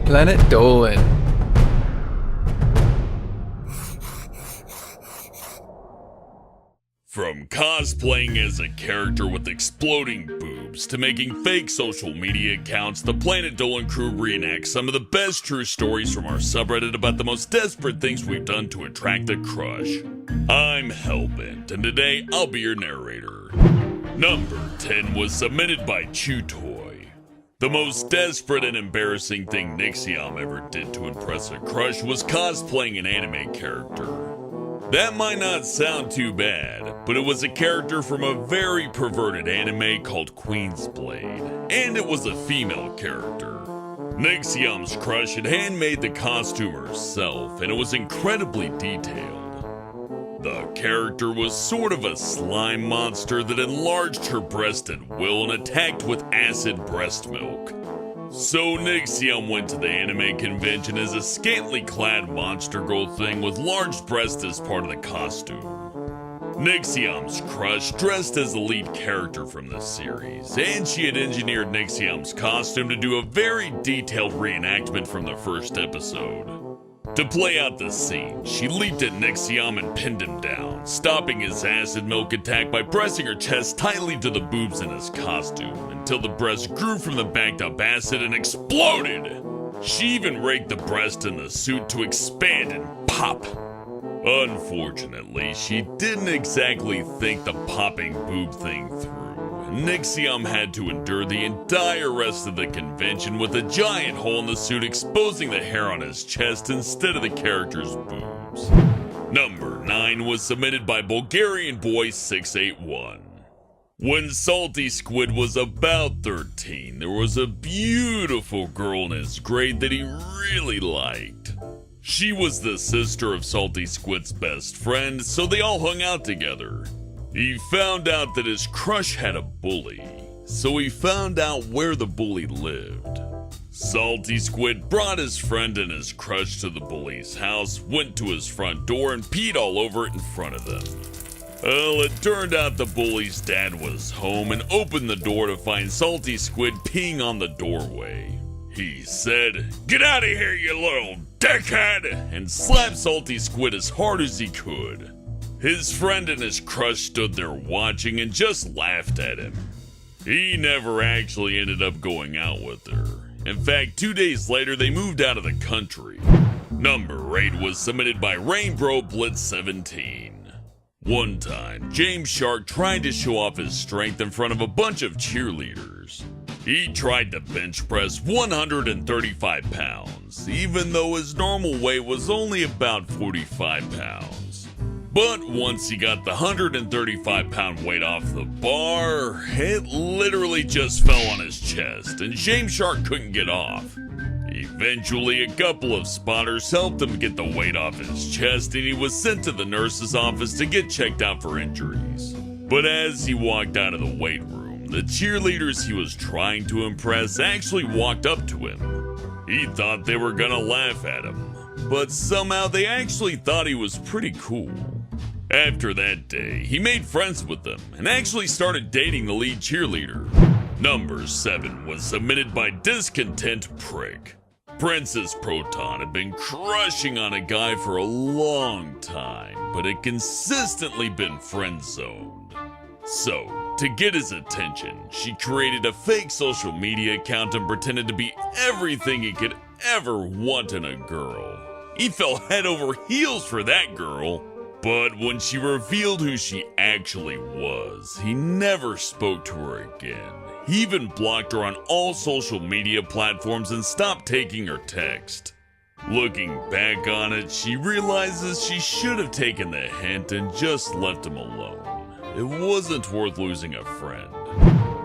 Planet Dolan. From cosplaying as a character with exploding boobs to making fake social media accounts, the Planet Dolan crew reenacts some of the best true stories from our subreddit about the most desperate things we've done to attract a crush. I'm Hellbent, and today I'll be your narrator. Number 10 was submitted by Chu-toy. The most desperate and embarrassing thing Nixiom ever did to impress a crush was cosplaying an anime character. That might not sound too bad, but it was a character from a very perverted anime called Queen's Blade, and it was a female character. Nixiom's crush had handmade the costume herself, and it was incredibly detailed. The character was sort of a slime monster that enlarged her breast at will and attacked with acid breast milk. So Nixiom went to the anime convention as a scantily clad monster girl thing with large breasts as part of the costume. Nixiom's crush dressed as the lead character from the series, and she had engineered Nixiom's costume to do a very detailed reenactment from the first episode. To play out the scene, she leaped at Nixiom and pinned him down, stopping his acid milk attack by pressing her chest tightly to the boobs in his costume until the breast grew from the backed up acid and exploded. She even raked the breast in the suit to expand and pop. Unfortunately, she didn't exactly think the popping boob thing through. Nixiom had to endure the entire rest of the convention with a giant hole in the suit exposing the hair on his chest instead of the character's boobs. Number 9 was submitted by Bulgarian Boy 681. When Salty Squid was about 13, there was a beautiful girl in his grade that he really liked. She was the sister of Salty Squid's best friend, so they all hung out together. He found out that his crush had a bully, so he found out where the bully lived. Salty Squid brought his friend and his crush to the bully's house, went to his front door, and peed all over it in front of them. Well, it turned out the bully's dad was home and opened the door to find Salty Squid peeing on the doorway. He said, "Get out of here, you little dickhead!" and slapped Salty Squid as hard as he could. His friend and his crush stood there watching and just laughed at him. He never actually ended up going out with her. In fact, 2 days later, they moved out of the country. Number 8 was submitted by Rainbow Blitz 17. One time, James Shark tried to show off his strength in front of a bunch of cheerleaders. He tried to bench press 135 pounds, even though his normal weight was only about 45 pounds. But once he got the 135-pound weight off the bar, it literally just fell on his chest, and James Shark couldn't get off. Eventually, a couple of spotters helped him get the weight off his chest, and he was sent to the nurse's office to get checked out for injuries. But as he walked out of the weight room, the cheerleaders he was trying to impress actually walked up to him. He thought they were gonna laugh at him, but somehow they actually thought he was pretty cool. After that day, he made friends with them and actually started dating the lead cheerleader. Number 7 was submitted by Discontent Prick. Princess Proton had been crushing on a guy for a long time, but had consistently been friend-zoned. So, to get his attention, she created a fake social media account and pretended to be everything he could ever want in a girl. He fell head over heels for that girl. But when she revealed who she actually was, he never spoke to her again. He even blocked her on all social media platforms and stopped taking her text. Looking back on it, she realizes she should have taken the hint and just left him alone. It wasn't worth losing a friend.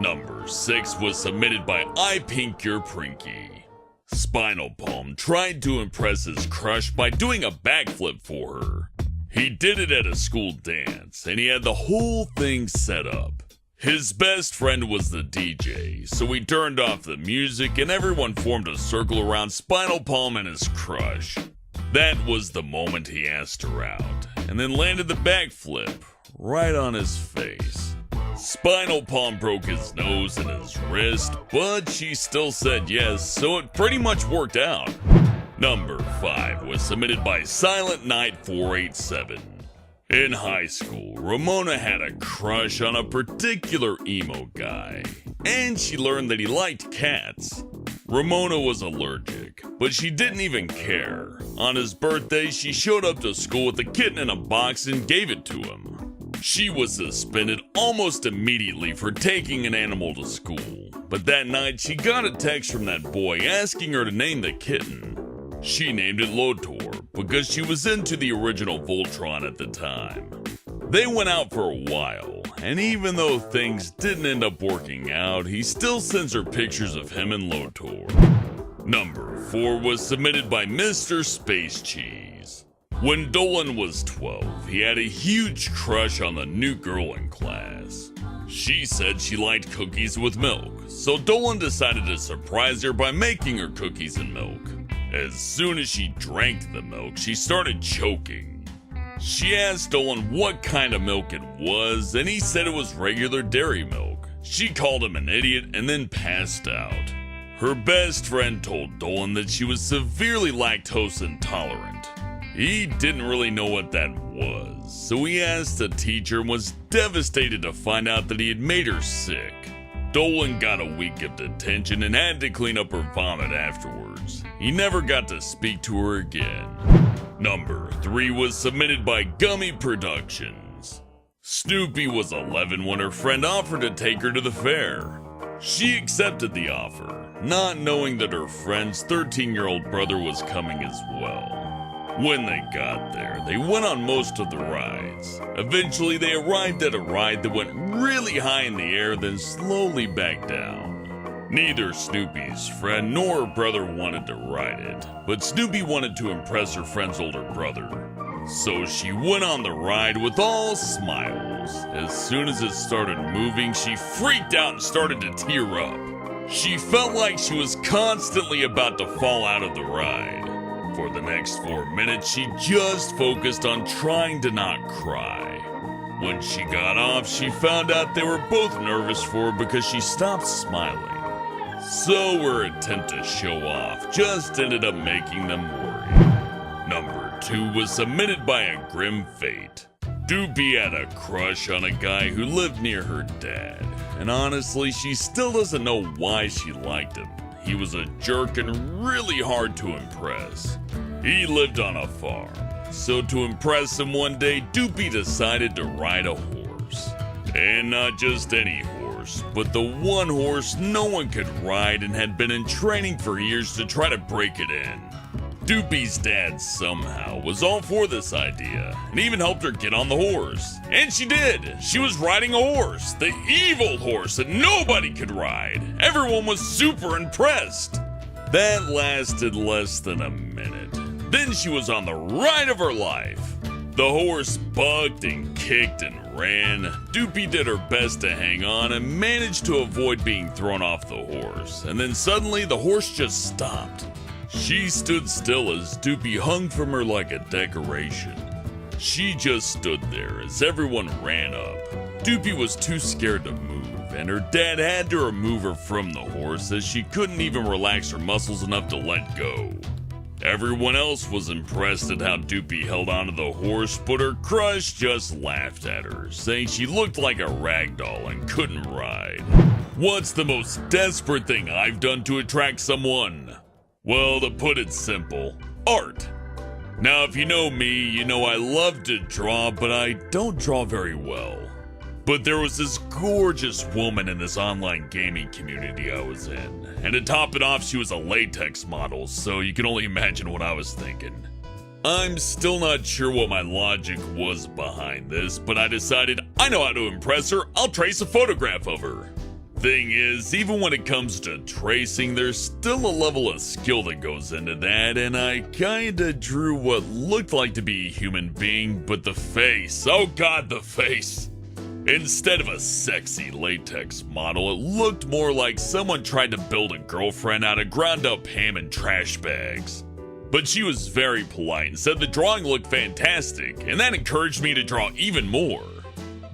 Number 6 was submitted by IPINKYOURPRINKY. Spinal Palm tried to impress his crush by doing a backflip for her. He did it at a school dance, and he had the whole thing set up. His best friend was the DJ, so he turned off the music and everyone formed a circle around Spinal Palm and his crush. That was the moment he asked her out, and then landed the backflip right on his face. Spinal Palm broke his nose and his wrist, but she still said yes, so it pretty much worked out. Number 5 was submitted by Silent Night 487. In high school, Ramona had a crush on a particular emo guy, and she learned that he liked cats. Ramona was allergic, but she didn't even care. On his birthday, she showed up to school with a kitten in a box and gave it to him. She was suspended almost immediately for taking an animal to school, but that night she got a text from that boy asking her to name the kitten. She named it Lotor because she was into the original Voltron at the time. They went out for a while, and even though things didn't end up working out, he still sends her pictures of him and Lotor. Number 4 was submitted by MrSpaceCheese. When Dolan was 12, he had a huge crush on the new girl in class. She said she liked cookies with milk, so Dolan decided to surprise her by making her cookies and milk. As soon as she drank the milk, she started choking. She asked Dolan what kind of milk it was, and he said it was regular dairy milk. She called him an idiot and then passed out. Her best friend told Dolan that she was severely lactose intolerant. He didn't really know what that was, so he asked the teacher and was devastated to find out that he had made her sick. Dolan got a week of detention and had to clean up her vomit afterwards. He never got to speak to her again. Number 3 was submitted by Gummy Productions. Snoopy was 11 when her friend offered to take her to the fair. She accepted the offer, not knowing that her friend's 13-year-old brother was coming as well. When they got there, they went on most of the rides. Eventually, they arrived at a ride that went really high in the air, then slowly back down. Neither Snoopy's friend nor her brother wanted to ride it, but Snoopy wanted to impress her friend's older brother. So she went on the ride with all smiles. As soon as it started moving, she freaked out and started to tear up. She felt like she was constantly about to fall out of the ride. For the next 4 minutes, she just focused on trying to not cry. When she got off, she found out they were both nervous for her because she stopped smiling. So her attempt to show off just ended up making them worry. Number 2 was submitted by AGrimFate. Doopy had a crush on a guy who lived near her dad, and honestly, she still doesn't know why she liked him. He was a jerk and really hard to impress. He lived on a farm, so to impress him one day, Doopy decided to ride a horse. And not just any horse, but the one horse no one could ride and had been in training for years to try to break it in. Doopy's dad somehow was all for this idea, and even helped her get on the horse. And she did! She was riding a horse, the evil horse that nobody could ride. Everyone was super impressed. That lasted less than a minute. Then she was on the ride of her life. The horse bucked and kicked and ran. Doopy did her best to hang on and managed to avoid being thrown off the horse. And then suddenly the horse just stopped. She stood still as Doopy hung from her like a decoration. She just stood there as everyone ran up. Doopy was too scared to move, and her dad had to remove her from the horse as she couldn't even relax her muscles enough to let go. Everyone else was impressed at how Doopy held onto the horse, but her crush just laughed at her, saying she looked like a rag doll and couldn't ride. What's the most desperate thing I've done to attract someone? Well, to put it simple, art. Now, if you know me, you know I love to draw, but I don't draw very well. But there was this gorgeous woman in this online gaming community I was in. And to top it off, she was a latex model, so you can only imagine what I was thinking. I'm still not sure what my logic was behind this, but I decided I know how to impress her, I'll trace a photograph of her. Thing is, even when it comes to tracing, there's still a level of skill that goes into that, and I kinda drew what looked like to be a human being, but the face, oh god, the face. Instead of a sexy latex model, it looked more like someone tried to build a girlfriend out of ground up ham and trash bags. But she was very polite and said the drawing looked fantastic, and that encouraged me to draw even more.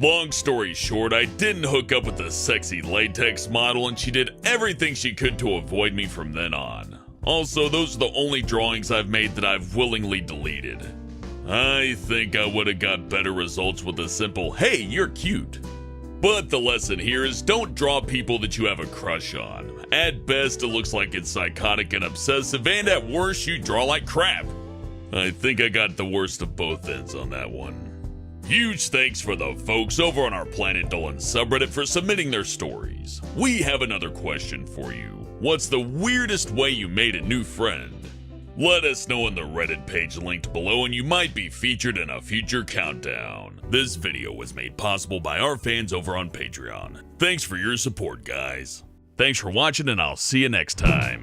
Long story short, I didn't hook up with the sexy latex model and she did everything she could to avoid me from then on. Also, those are the only drawings I've made that I've willingly deleted. I think I would have got better results with a simple, "Hey, you're cute." But the lesson here is don't draw people that you have a crush on. At best, it looks like it's psychotic and obsessive, and at worst, you draw like crap. I think I got the worst of both ends on that one. Huge thanks for the folks over on our Planet Dolan subreddit for submitting their stories. We have another question for you. What's the weirdest way you made a new friend? Let us know in the Reddit page linked below and you might be featured in a future countdown. This video was made possible by our fans over on Patreon. Thanks for your support, guys. Thanks for watching and I'll see you next time.